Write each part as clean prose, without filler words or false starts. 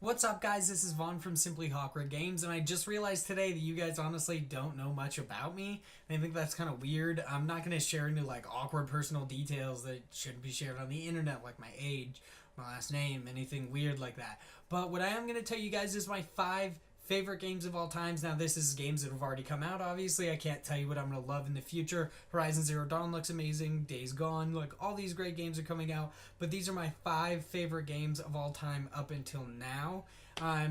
What's up, guys? This is Vaughn from Simply Hawkward Games, and I just realized today that you guys honestly don't know much about me. I think that's kind of weird. I'm not going to share any awkward personal details that shouldn't be shared on the internet, like my age, my last name, anything weird like that. But what I am going to tell you guys is my 5 favorite games of all times. Now, this is games that have already come out, obviously. I can't tell you what I'm going to love in the future. Horizon Zero Dawn looks amazing. Days Gone, all these great games are coming out. But these are my 5 favorite games of all time up until now.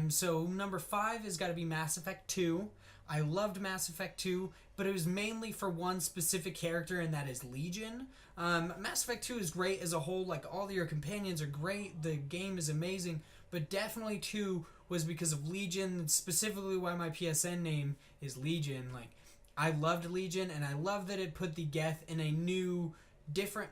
So number 5 has got to be Mass Effect 2. I loved Mass Effect 2, but it was mainly for one specific character, and that is Legion. Mass Effect 2 is great as a whole. All of your companions are great. The game is amazing. But definitely 2 was because of Legion, specifically why my PSN name is Legion. I loved Legion, and I love that it put the Geth in a new, different,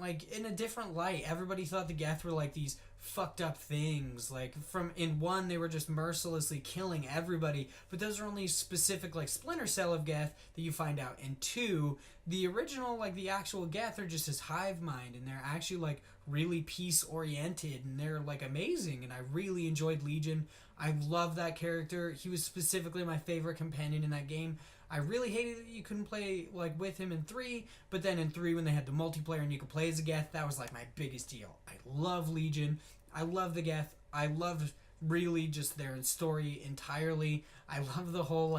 in a different light. Everybody thought the Geth were these fucked up things. From in 1, they were just mercilessly killing everybody, but those are only specific Splinter Cell of Geth that you find out. In 2, the original, the actual Geth are just this hive mind, and they're actually really peace oriented, and they're amazing, and I really enjoyed Legion. I love that character. He was specifically my favorite companion in that game. I really hated that you couldn't play with him in 3, but then in 3 when they had the multiplayer and you could play as a Geth, that was my biggest deal. I love Legion. I love the Geth. I loved really just their story entirely. I love the whole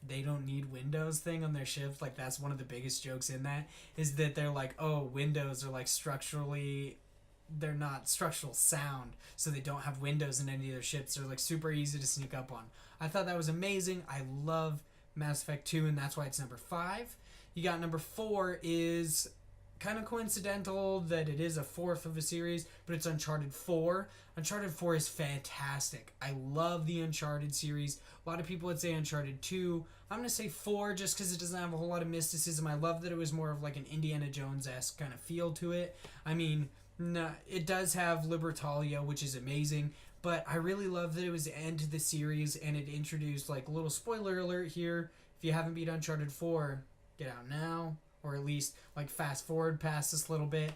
they don't need windows thing on their ships. That's one of the biggest jokes in that, is that they're oh, windows are structurally, they're not structural sound, so they don't have windows in any of their ships. They're super easy to sneak up on. I thought that was amazing. I love Mass Effect 2, and that's why it's number 5. You got number 4 is kind of coincidental that it is a 4th of a series, but it's Uncharted 4. Uncharted 4 is fantastic. I love the Uncharted series. A lot of people would say Uncharted 2. I'm going to say 4 just because it doesn't have a whole lot of mysticism. I love that it was more of an Indiana Jones-esque kind of feel to it. I mean, no, it does have Libertalia, which is amazing, but I really love that it was the end of the series, and it introduced, a little spoiler alert here. If you haven't beat Uncharted 4, get out now, or at least, fast forward past this little bit.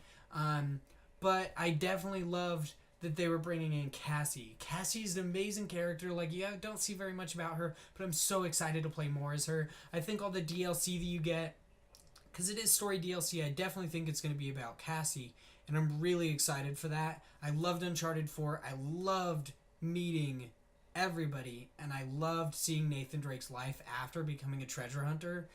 But I definitely loved that they were bringing in Cassie. Cassie's an amazing character. You don't see very much about her, but I'm so excited to play more as her. I think all the DLC that you get, because it is story DLC, I definitely think it's going to be about Cassie, and I'm really excited for that. I loved Uncharted 4. I loved meeting everybody, and I loved seeing Nathan Drake's life after becoming a treasure hunter.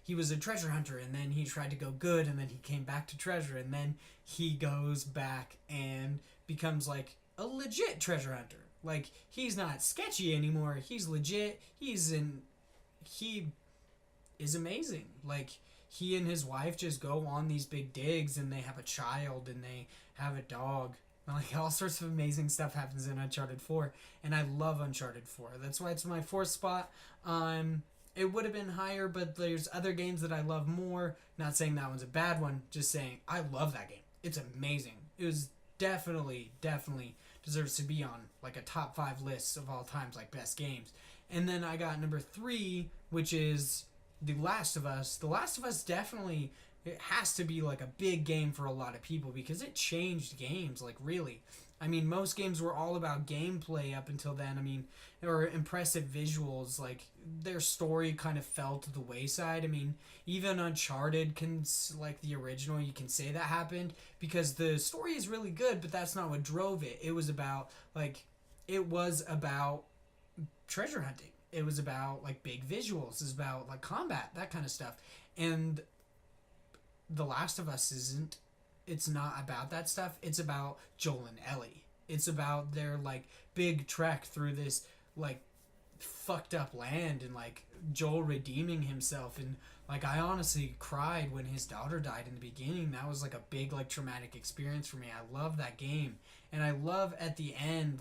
He was a treasure hunter, and then he tried to go good, and then he came back to treasure, and then he goes back and becomes a legit treasure hunter. He's not sketchy anymore. He's legit. He is amazing. He and his wife just go on these big digs, and they have a child, and they have a dog. All sorts of amazing stuff happens in Uncharted 4, and I love Uncharted 4. That's why it's my 4th spot. It would have been higher, but there's other games that I love more. Not saying that one's a bad one, just saying I love that game. It's amazing. It was definitely deserves to be on a top 5 list of all times, best games. And then I got number 3, which is The Last of Us. The Last of Us definitely, it has to be a big game for a lot of people because it changed games, really. I mean, most games were all about gameplay up until then. I mean, or impressive visuals. Their story kind of fell to the wayside. I mean, even Uncharted the original, you can say that happened because the story is really good, but that's not what drove it. It was about, treasure hunting. It was about, big visuals. It was about, combat, that kind of stuff. And The Last of Us isn't. It's not about that stuff. It's about Joel and Ellie. It's about their big trek through this fucked up land, and Joel redeeming himself, and I honestly cried when his daughter died in the beginning. That was a big traumatic experience for me. I love that game, and I love at the end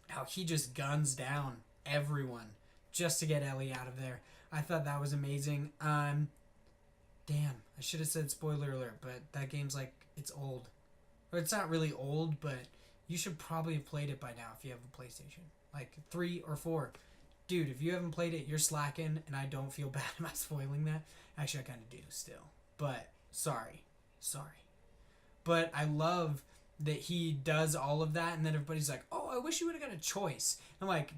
how he just guns down everyone just to get Ellie out of there. I thought that was amazing. Damn, I should have said spoiler alert, but that game's it's old. Or it's not really old, but you should probably have played it by now if you have a PlayStation. 3 or 4. Dude, if you haven't played it, you're slacking, and I don't feel bad about spoiling that. Actually, I kind of do still. But, sorry. But I love that he does all of that, and then everybody's oh, oh, I wish you would have got a choice. I'm like,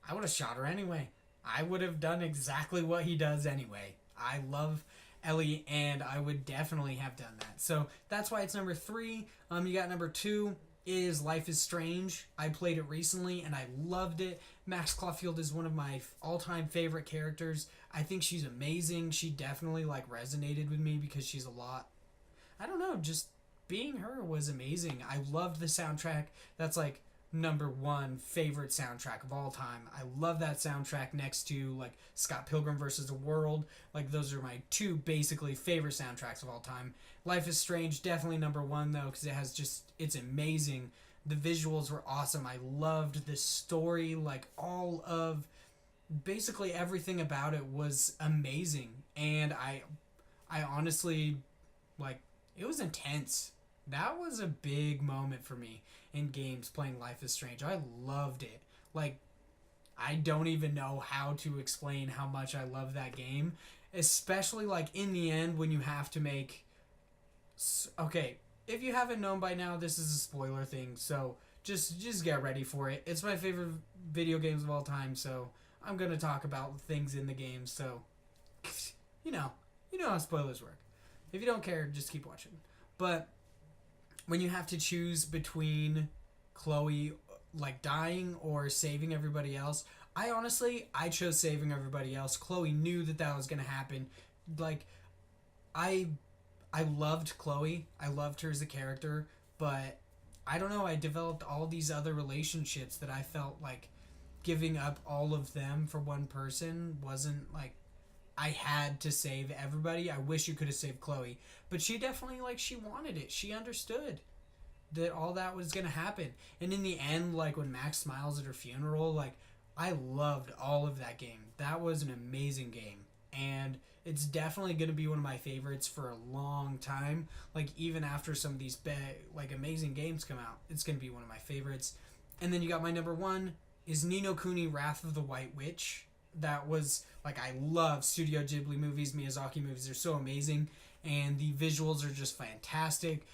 I would have shot her anyway. I would have done exactly what he does anyway. I love Ellie, and I would definitely have done that. So that's why it's number 3. You got number 2 is Life is Strange. I played it recently, and I loved it. Max Caulfield is one of my all-time favorite characters. I think she's amazing. She definitely, like, resonated with me because she's a lot... I don't know, just being her was amazing. I loved the soundtrack. That's, like, number 1 favorite soundtrack of all time. I love that soundtrack next to like Scott Pilgrim vs. the World. Like those are my 2 basically favorite soundtracks of all time. Life is Strange definitely number 1 though, because it has just, it's amazing. The visuals were awesome. I loved the story. Like all of basically everything about it was amazing, and I honestly, like, it was intense. That was a big moment for me in games playing Life is Strange. I loved it. Like, I don't even know how to explain how much I love that game. Especially, like, in the end when you have to make... Okay, if you haven't known by now, this is a spoiler thing, so just get ready for it. It's my favorite video games of all time, so I'm going to talk about things in the game, so... You know how spoilers work. If you don't care, just keep watching. But... when you have to choose between Chloe, like, dying or saving everybody else, I chose saving everybody else. Chloe knew that was going to happen. Like, I loved Chloe. I loved her as a character, but I don't know, I developed all these other relationships that I felt like giving up all of them for one person wasn't, like, I had to save everybody. I wish you could have saved Chloe. But she definitely, like, she wanted it. She understood that all that was going to happen. And in the end, like, when Max smiles at her funeral, like, I loved all of that game. That was an amazing game. And it's definitely going to be one of my favorites for a long time. Like, even after some of these, amazing games come out, it's going to be one of my favorites. And then you got my number 1 is Ni no Kuni Wrath of the White Witch. That was, like, I love Studio Ghibli movies, Miyazaki movies. They're so amazing, and the visuals are just fantastic.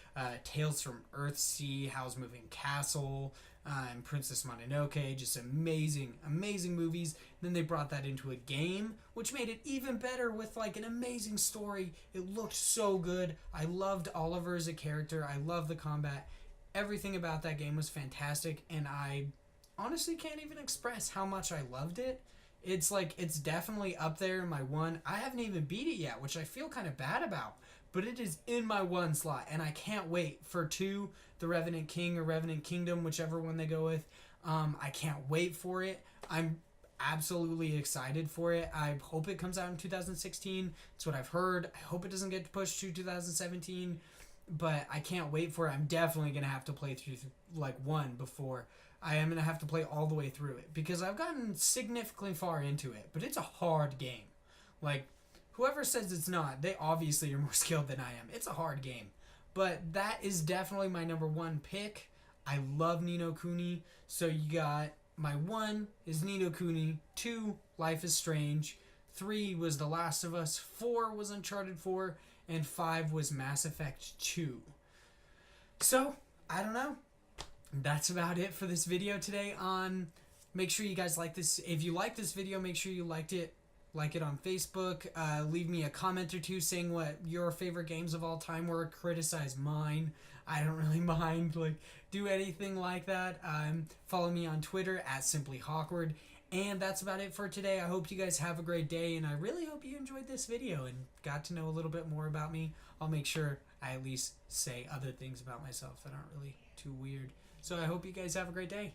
Tales from Earthsea, Howl's Moving Castle, and Princess Mononoke, just amazing, amazing movies. And then they brought that into a game, which made it even better with, like, an amazing story. It looked so good. I loved Oliver as a character. I loved the combat. Everything about that game was fantastic, and I honestly can't even express how much I loved it. It's like, it's definitely up there in my 1. I haven't even beat it yet, which I feel kind of bad about. But it is in my 1 slot, and I can't wait for 2, The Revenant King or Revenant Kingdom, whichever one they go with. I can't wait for it. I'm absolutely excited for it. I hope it comes out in 2016. That's what I've heard. I hope it doesn't get pushed to 2017. But I can't wait for it. I'm definitely going to have to play through, like, 1 before... I am going to have to play all the way through it, because I've gotten significantly far into it, but it's a hard game. Like, whoever says it's not, they obviously are more skilled than I am. It's a hard game. But that is definitely my number 1 pick. I love Ni no Kuni. So you got, my 1 is Ni no Kuni, 2, Life is Strange, 3 was The Last of Us, 4 was Uncharted 4, and 5 was Mass Effect 2. So, I don't know. That's about it for this video today. Make sure you guys like this. If you like this video, make sure you like it on Facebook. Leave me a comment or 2 saying what your favorite games of all time were. Criticize mine. I don't really mind. Like, do anything like that. Follow me on Twitter at Simply Hawkward. And that's about it for today. I hope you guys have a great day, and I really hope you enjoyed this video and got to know a little bit more about me. I'll make sure I at least say other things about myself that aren't really too weird. So I hope you guys have a great day.